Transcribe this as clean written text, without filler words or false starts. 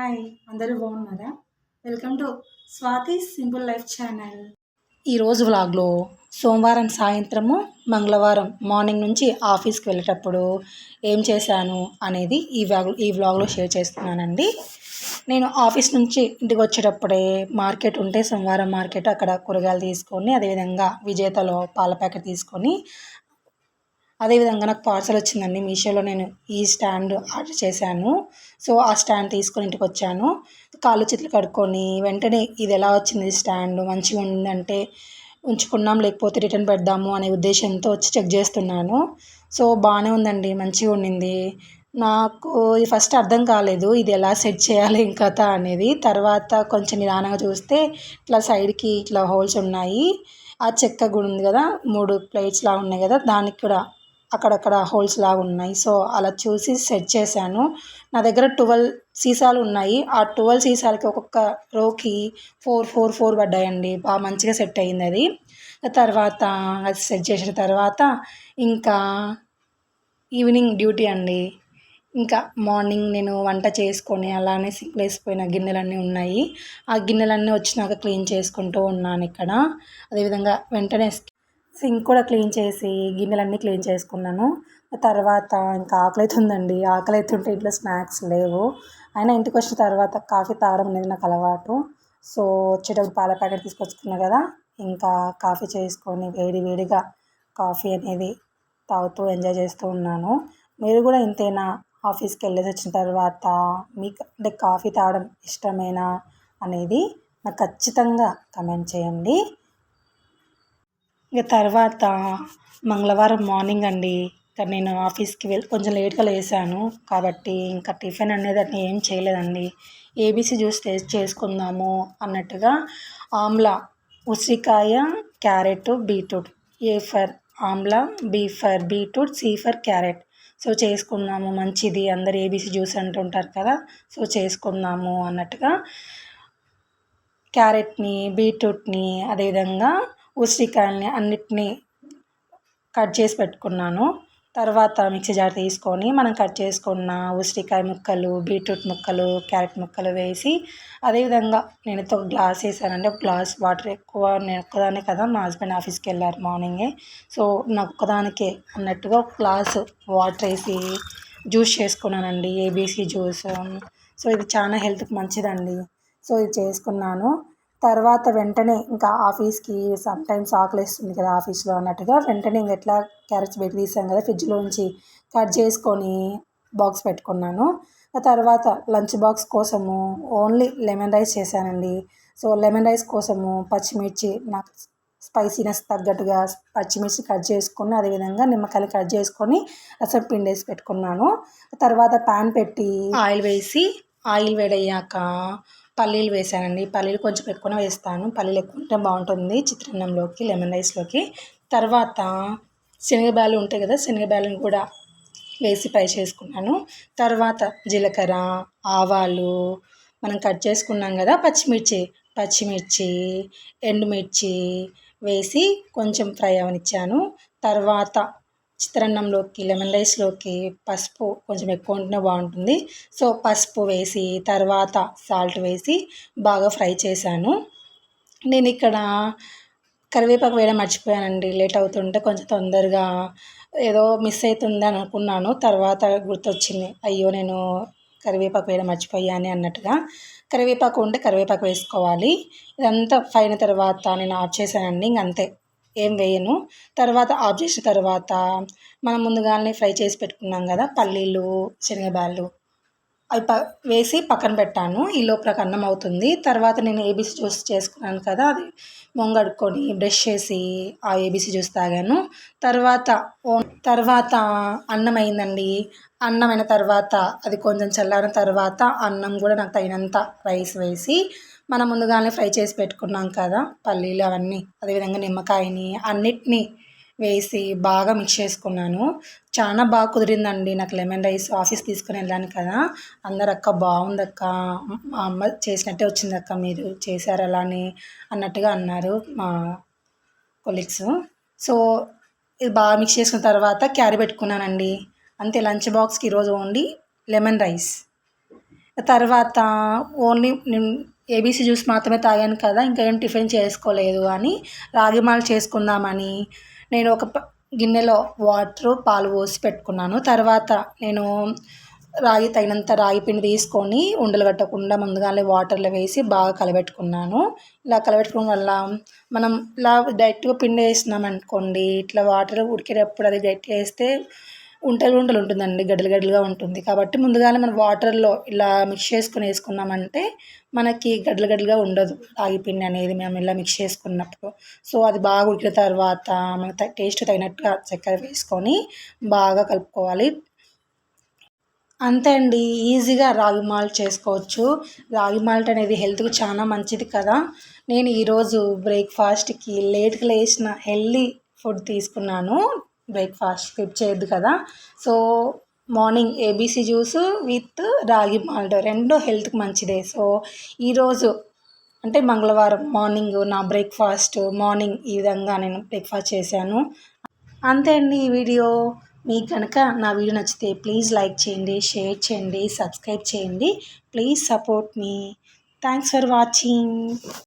Hi అందరూ బాగున్నారా? Welcome to Swathi simple life channel. ఈరోజు వ్లాగ్లో సోమవారం సాయంత్రము మంగళవారం మార్నింగ్ నుంచి ఆఫీస్కి వెళ్ళేటప్పుడు ఏం చేశాను అనేది ఈ వ్లాగ్లో షేర్ చేస్తున్నానండి. నేను ఆఫీస్ నుంచి ఇంటికి వచ్చేటప్పుడే మార్కెట్ ఉంటే సోమవారం మార్కెట్ అక్కడ కూరగాయలు తీసుకొని అదేవిధంగా విజేతలో పాల ప్యాకెట్ తీసుకొని అదేవిధంగా నాకు పార్సల్ వచ్చిందండి. మీషోలో నేను ఈ స్టాండ్ ఆర్డర్ చేశాను. సో ఆ స్టాండ్ తీసుకొని ఇంటికి వచ్చాను. కాళ్ళు చేతులు కడుక్కొని వెంటనే ఇది ఎలా వచ్చింది స్టాండ్ మంచిగా ఉందంటే ఉంచుకున్నాం, లేకపోతే రిటర్న్ పెడదాము అనే ఉద్దేశంతో వచ్చి చెక్ చేస్తున్నాను. సో బాగానే ఉందండి, మంచిగా ఉండింది. నాకు ఫస్ట్ అర్థం కాలేదు ఇది ఎలా సెట్ చేయాలి ఇంకా అనేది. తర్వాత కొంచెం నిదానంగా చూస్తే ఇట్లా సైడ్కి ఇట్లా హోల్స్ ఉన్నాయి. ఆ చెక్క కూడా ఉంది కదా, 3 ప్లేట్స్ లాగా ఉన్నాయి కదా, దానికి కూడా అక్కడక్కడ హోల్స్ లాగా ఉన్నాయి. సో అలా చూసి సెట్ చేశాను. నా దగ్గర 12 సీసాలు ఉన్నాయి. ఆ 12 సీసాలకి ఒక్కొక్క రోకి 4 పడ్డాయండి. బాగా మంచిగా సెట్ అయ్యింది అది. తర్వాత అది సెట్ చేసిన తర్వాత ఇంకా ఈవినింగ్ డ్యూటీ అండి. ఇంకా మార్నింగ్ నేను వంట చేసుకొని అలానే సింక్లో వేసిపోయిన గిన్నెలన్నీ ఉన్నాయి. ఆ గిన్నెలన్నీ వచ్చినాక క్లీన్ చేసుకుంటూ ఉన్నాను ఇక్కడ. అదేవిధంగా వెంటనే సింక్ కూడా క్లీన్ చేసి గిన్నెలన్నీ క్లీన్ చేసుకున్నాను. తర్వాత ఇంకా ఆకలి అవుతుందండి. ఆకలి అవుతుంటే ఇంట్లో స్నాక్స్ లేవు. అయినా ఇంటికి వచ్చిన తర్వాత కాఫీ తాగడం అనేది నాకు అలవాటు. సో వచ్చేటప్పుడు పాల ప్యాకెట్ తీసుకొచ్చుకున్నా కదా, ఇంకా కాఫీ చేసుకొని వేడి వేడిగా కాఫీ అనేది తాగుతూ ఎంజాయ్ చేస్తూ ఉన్నాను. మీరు కూడా ఇంతేనా? ఆఫీస్కి వెళ్ళేసి వచ్చిన తర్వాత మీకు అంటే కాఫీ తాగడం ఇష్టమేనా అనేది నాకు ఖచ్చితంగా కమెంట్ చేయండి. ఇక తర్వాత మంగళవారం మార్నింగ్ అండి. ఇక నేను ఆఫీస్కి కొంచెం లేట్గా లేసాను కాబట్టి ఇంకా టిఫిన్ అనేది అట్లా ఏం చేయలేదండి. ఏబీసీ జ్యూస్ చేసుకుందాము అన్నట్టుగా ఆమ్లా, ఉసిరికాయ, carrot, beetroot. A for amla, B for beetroot, C for carrot. So చేసుకుందాము, మంచిది, అందరు ఏబీసీ జ్యూస్ అంటుంటారు కదా, సో చేసుకుందాము అన్నట్టుగా క్యారెట్ని, బీట్రూట్ని, అదేవిధంగా ఉసిరికాయల్ని అన్నిటినీ కట్ చేసి పెట్టుకున్నాను. తర్వాత మిక్సీ జార్ తీసుకొని మనం కట్ చేసుకున్న ఉసిరికాయ ముక్కలు, బీట్రూట్ ముక్కలు, క్యారెట్ ముక్కలు వేసి అదేవిధంగా నేనైతే ఒక గ్లాస్ వేసానండి. ఒక గ్లాస్ వాటర్ ఎక్కువ, నేను ఒక్కదాన్నే కదా, మా హస్బెండ్ ఆఫీస్కి వెళ్ళారు మార్నింగే. సో నాకు ఒక్కదానికే అన్నట్టుగా ఒక గ్లాసు వాటర్ వేసి జ్యూస్ చేసుకున్నానండి, ఏబీసీ జ్యూస్. సో ఇది చాలా హెల్త్కి మంచిదండి. సో ఇది చేసుకున్నాను. తర్వాత వెంటనే ఇంకా ఆఫీస్కి సమ్టైమ్స్ ఆకలిస్తుంది కదా ఆఫీస్లో అన్నట్టుగా వెంటనే ఇంక ఎట్లా క్యారెట్స్ బయట తీసాను కదా ఫ్రిడ్జ్లోంచి కట్ చేసుకొని బాక్స్ పెట్టుకున్నాను. ఆ తర్వాత లంచ్ బాక్స్ కోసము ఓన్లీ లెమన్ రైస్ చేశానండి. సో లెమన్ రైస్ కోసము పచ్చిమిర్చి, నాకు స్పైసీనెస్ తగ్గట్టుగా పచ్చిమిర్చి కట్ చేసుకొని అదేవిధంగా నిమ్మకాయలు కట్ చేసుకొని రసం పిండేసి పెట్టుకున్నాను. తర్వాత ప్యాన్ పెట్టి ఆయిల్ వేసి ఆయిల్ వేడయ్యాక పల్లీలు వేసానండి. పల్లీలు కొంచెం ఎక్కువనే వేస్తాను, పల్లీలు ఎక్కువ ఉంటే బాగుంటుంది చిత్రాన్నంలోకి, లెమన్ రైస్లోకి. తర్వాత శనగబ్యాలు ఉంటాయి కదా, శనగబ్యాలను కూడా వేసి ఫ్రై చేసుకున్నాను. తర్వాత జీలకర్ర, ఆవాలు, మనం కట్ చేసుకున్నాం కదా పచ్చిమిర్చి, ఎండుమిర్చి వేసి కొంచెం ఫ్రై అవనిచ్చాను. తర్వాత చిత్రాన్నంలోకి, లెమన్ రైస్లోకి పసుపు కొంచెం ఎక్కువ ఉంటేనే బాగుంటుంది. సో పసుపు వేసి తర్వాత సాల్ట్ వేసి బాగా ఫ్రై చేశాను. నేను ఇక్కడ కరివేపాకు వేయడం మర్చిపోయానండి. లేట్ అవుతుంటే కొంచెం తొందరగా ఏదో మిస్ అవుతుంది అని అనుకున్నాను. తర్వాత గుర్తొచ్చింది, అయ్యో నేను కరివేపాకు వేయడం మర్చిపోయాను అన్నట్టుగా. కరివేపాకు ఉంటే కరివేపాకు వేసుకోవాలి. ఇదంతా అయిన తర్వాత నేను ఆఫ్ చేశానండి. ఇంకంతే, ఏం వేయను. తర్వాత ఆఫ్ చేసిన తర్వాత మనం ముందుగానే ఫ్రై చేసి పెట్టుకున్నాం కదా పల్లీలు, శనగబ్యాళ్ళు, అవి వేసి పక్కన పెట్టాను. ఈ లోపల అన్నం అవుతుంది. తర్వాత నేను ఏబీసీ జ్యూస్ చేసుకున్నాను కదా, అది మొంగడుక్కొని బ్రష్ చేసి ఆ ఏబీసీ జ్యూస్ తాగాను. తర్వాత అన్నం అయిందండి. అన్నం అయిన తర్వాత అది కొంచెం చల్లారిన తర్వాత అన్నం కూడా నాకు తగినంత రైస్ వేసి మనం ముందుగానే ఫ్రై చేసి పెట్టుకున్నాం కదా పల్లీలు అవన్నీ, అదేవిధంగా నిమ్మకాయని అన్నిటినీ వేసి బాగా మిక్స్ చేసుకున్నాను. చాలా బాగా కుదిరిందండి నాకు లెమన్ రైస్. ఆఫీస్ తీసుకొని వెళ్ళాను కదా, అందరు అక్క బాగుందక్క, మా అమ్మ చేసినట్టే వచ్చిందక్క, మీరు చేశారు అలానే అన్నట్టుగా అన్నారు మా కొలీగ్స్. సో ఇది బాగా మిక్స్ చేసుకున్న తర్వాత క్యారీ పెట్టుకున్నానండి. అంతే, లంచ్ బాక్స్కి ఈరోజు ఓన్లీ లెమన్ రైస్. తర్వాత ఓన్లీ నేను ఏబీసీ జ్యూస్ మాత్రమే తాగాను కదా, ఇంకా ఏం టిఫిన్ చేసుకోలేదు అని రాగి మాల్ట్ చేసుకుందామని నేను ఒక గిన్నెలో వాటరు పాలు పోసి పెట్టుకున్నాను. తర్వాత నేను తగినంత రాగి పిండి తీసుకొని ఉండలు కట్టకుండా ముందుగానే వాటర్లో వేసి బాగా కలబెట్టుకున్నాను. ఇలా కలబెట్టుకోవడం వల్ల మనం ఇలా డైరెక్ట్గా పిండి వేసినామనుకోండి, ఇట్లా వాటర్ ఉడికేటప్పుడు అది గట్టిగా వేస్తే ఉంటలు ఉంటలు ఉంటుందండి, గడ్డలు గడ్డలుగా ఉంటుంది. కాబట్టి ముందుగానే మనం వాటర్లో ఇలా మిక్స్ చేసుకొని వేసుకున్నామంటే మనకి గడ్డలు గడ్డలుగా ఉండదు రాగి పిండి అనేది మేము ఇలా మిక్స్ చేసుకున్నప్పుడు. సో అది బాగా ఉడికిన తర్వాత మనకు టేస్ట్ తగినట్టుగా చక్కెర వేసుకొని బాగా కలుపుకోవాలి. అంతే అండి, ఈజీగా రాగి మాల్ట్ చేసుకోవచ్చు. రాగి మాల్ట్ అనేది హెల్త్‌కి చాలా మంచిది కదా. నేను ఈరోజు బ్రేక్‌ఫాస్ట్‌కి లేట్‌గా లేచిన హెల్తీ ఫుడ్ తీసుకున్నాను. బ్రేక్‌ఫాస్ట్ స్కిప్ చేయొద్దు కదా. So morning ABC juice with రాగి మాల్ట్ 2 హెల్త్‌కి మంచిదే. సో ఈరోజు అంటే మంగళవారం మార్నింగ్ నా బ్రేక్‌ఫాస్ట్ మార్నింగ్ ఈ విధంగా నేను బ్రేక్‌ఫాస్ట్ చేశాను. అంతే అండి ఈ వీడియో. మీకు కనుక నా వీడియో నచ్చితే ప్లీజ్ లైక్ చేయండి, షేర్ చేయండి, సబ్స్క్రైబ్ చేయండి. Please support me. Thanks for watching.